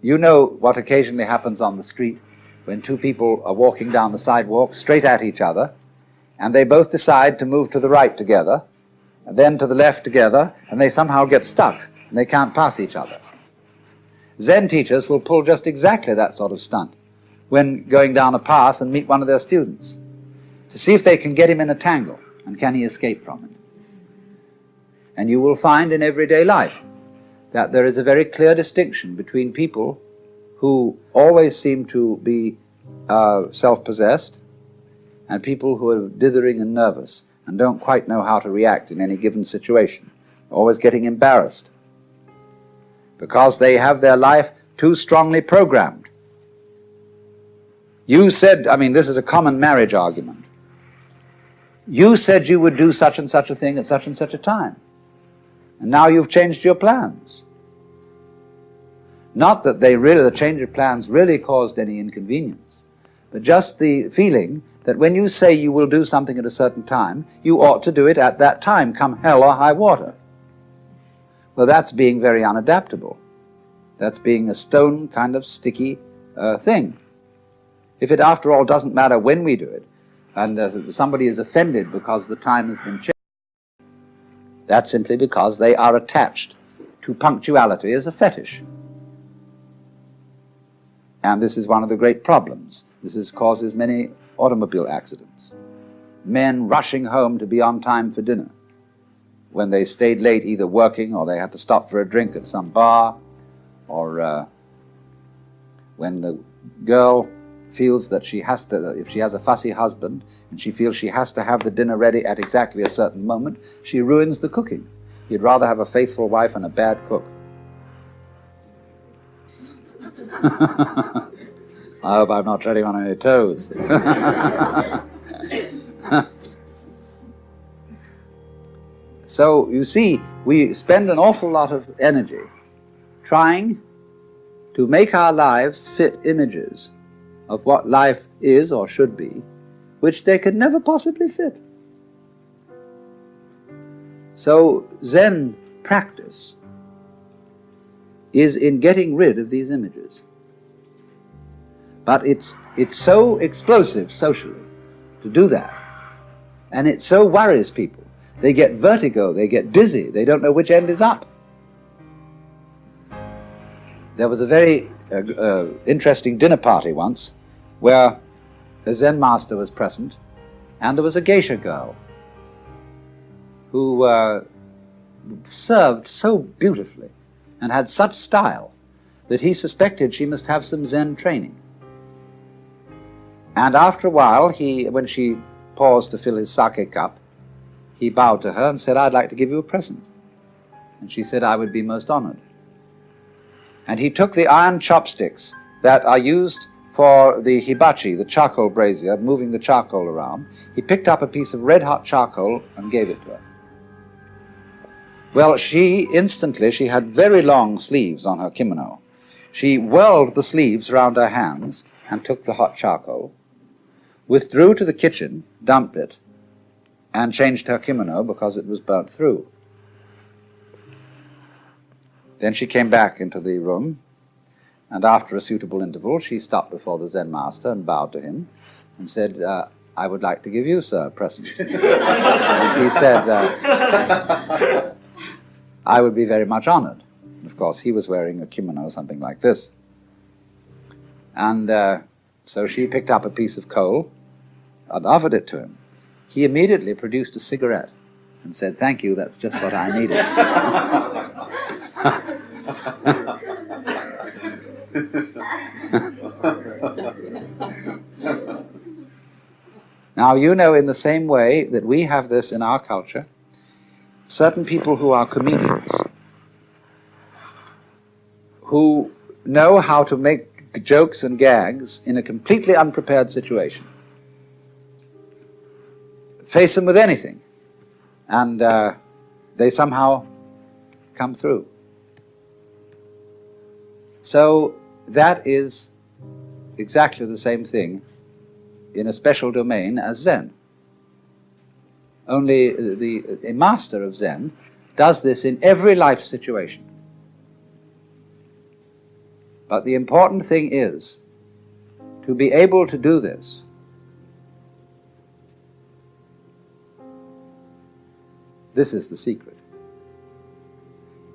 You know what occasionally happens on the street when two people are walking down the sidewalk straight at each other, and they both decide to move to the right together, and then to the left together, and they somehow get stuck, and they can't pass each other. Zen teachers will pull just exactly that sort of stunt when going down a path and meet one of their students, to see if they can get him in a tangle, and can he escape from it. And you will find in everyday life that there is a very clear distinction between people who always seem to be self-possessed and people who are dithering and nervous and don't quite know how to react in any given situation, always getting embarrassed because they have their life too strongly programmed. You said, this is a common marriage argument. You said you would do such and such a thing at such and such a time, and now you've changed your plans. Not that the change of plans really caused any inconvenience, but just the feeling that when you say you will do something at a certain time, you ought to do it at that time, come hell or high water. Well, that's being very unadaptable. That's being a stone kind of sticky thing. If it, after all, doesn't matter when we do it, and somebody is offended because the time has been changed, that's simply because they are attached to punctuality as a fetish. And this is one of the great problems. This causes many automobile accidents. Men rushing home to be on time for dinner when they stayed late either working or they had to stop for a drink at some bar, or when the girl feels that she has to, if she has a fussy husband and she feels she has to have the dinner ready at exactly a certain moment, she ruins the cooking. You'd rather have a faithful wife and a bad cook. I hope I'm not treading on any toes. So, you see, we spend an awful lot of energy trying to make our lives fit images of what life is or should be, which they could never possibly fit. So, Zen practice is in getting rid of these images. But it's so explosive socially to do that, and it so worries people. They get vertigo, they get dizzy, they don't know which end is up. There was a very interesting dinner party once where a Zen master was present, and there was a geisha girl who served so beautifully and had such style that he suspected she must have some Zen training. And after a while, when she paused to fill his sake cup, he bowed to her and said, "I'd like to give you a present." And she said, "I would be most honored." And he took the iron chopsticks that are used for the hibachi, the charcoal brazier, moving the charcoal around. He picked up a piece of red-hot charcoal and gave it to her. Well, she had very long sleeves on her kimono. She whirled the sleeves around her hands and took the hot charcoal, withdrew to the kitchen, dumped it, and changed her kimono because it was burnt through. Then she came back into the room, and after a suitable interval, she stopped before the Zen master and bowed to him and said, "I would like to give you, sir, a present." And he said, "I would be very much honored." Of course, he was wearing a kimono, something like this. And so she picked up a piece of coal and offered it to him. He immediately produced a cigarette and said, "Thank you, that's just what I needed." Now, you know, in the same way that we have this in our culture, certain people who are comedians, who know how to make jokes and gags in a completely unprepared situation, face them with anything, and they somehow come through. So that is exactly the same thing in a special domain as Zen. Only a master of Zen does this in every life situation. But the important thing is to be able to do this. This is the secret.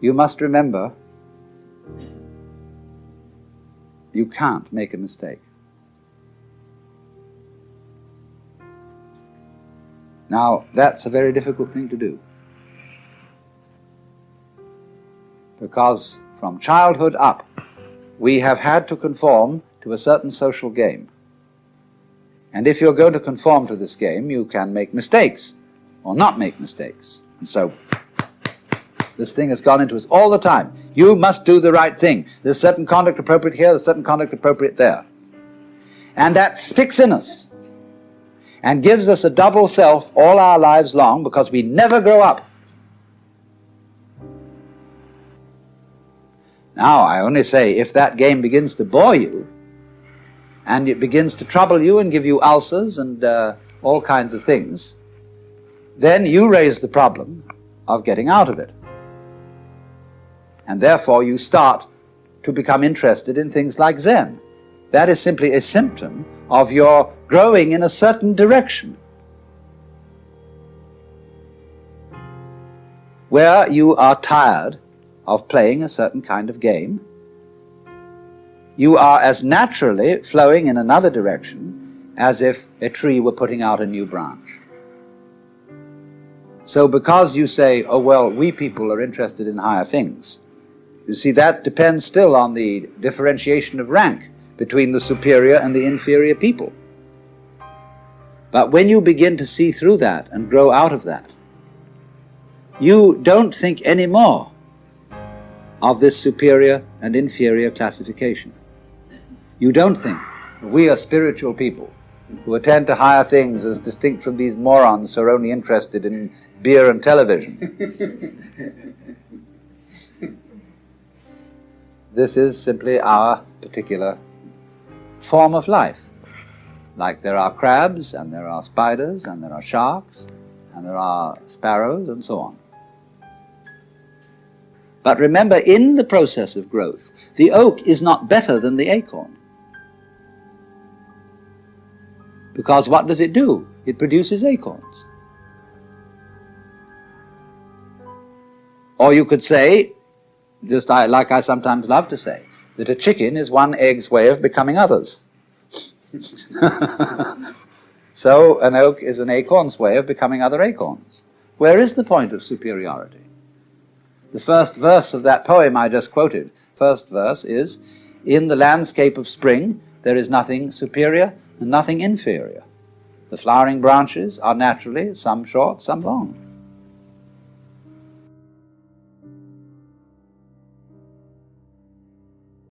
You must remember, you can't make a mistake. Now, that's a very difficult thing to do, because from childhood up, we have had to conform to a certain social game. And if you're going to conform to this game, you can make mistakes or not make mistakes. And so, this thing has gone into us all the time. You must do the right thing. There's certain conduct appropriate here, there's certain conduct appropriate there. And that sticks in us and gives us a double self all our lives long, because we never grow up. Now, I only say, if that game begins to bore you, and it begins to trouble you and give you ulcers and all kinds of things, then you raise the problem of getting out of it. And therefore you start to become interested in things like Zen. That is simply a symptom of your growing in a certain direction, where you are tired of playing a certain kind of game. You are as naturally flowing in another direction as if a tree were putting out a new branch. So because you say, oh well, we people are interested in higher things, you see, that depends still on the differentiation of rank between the superior and the inferior people. But when you begin to see through that and grow out of that, you don't think any more of this superior and inferior classification. You don't think we are spiritual people who attend to higher things as distinct from these morons who are only interested in beer and television. This is simply our particular form of life. Like there are crabs, and there are spiders, and there are sharks, and there are sparrows, and so on. But remember, in the process of growth, the oak is not better than the acorn. Because what does it do? It produces acorns. Or you could say, just like I sometimes love to say, that a chicken is one egg's way of becoming others. So an oak is an acorn's way of becoming other acorns. Where is the point of superiority? The first verse of that poem I just quoted, first verse is, in the landscape of spring there is nothing superior and nothing inferior. The flowering branches are naturally some short, some long.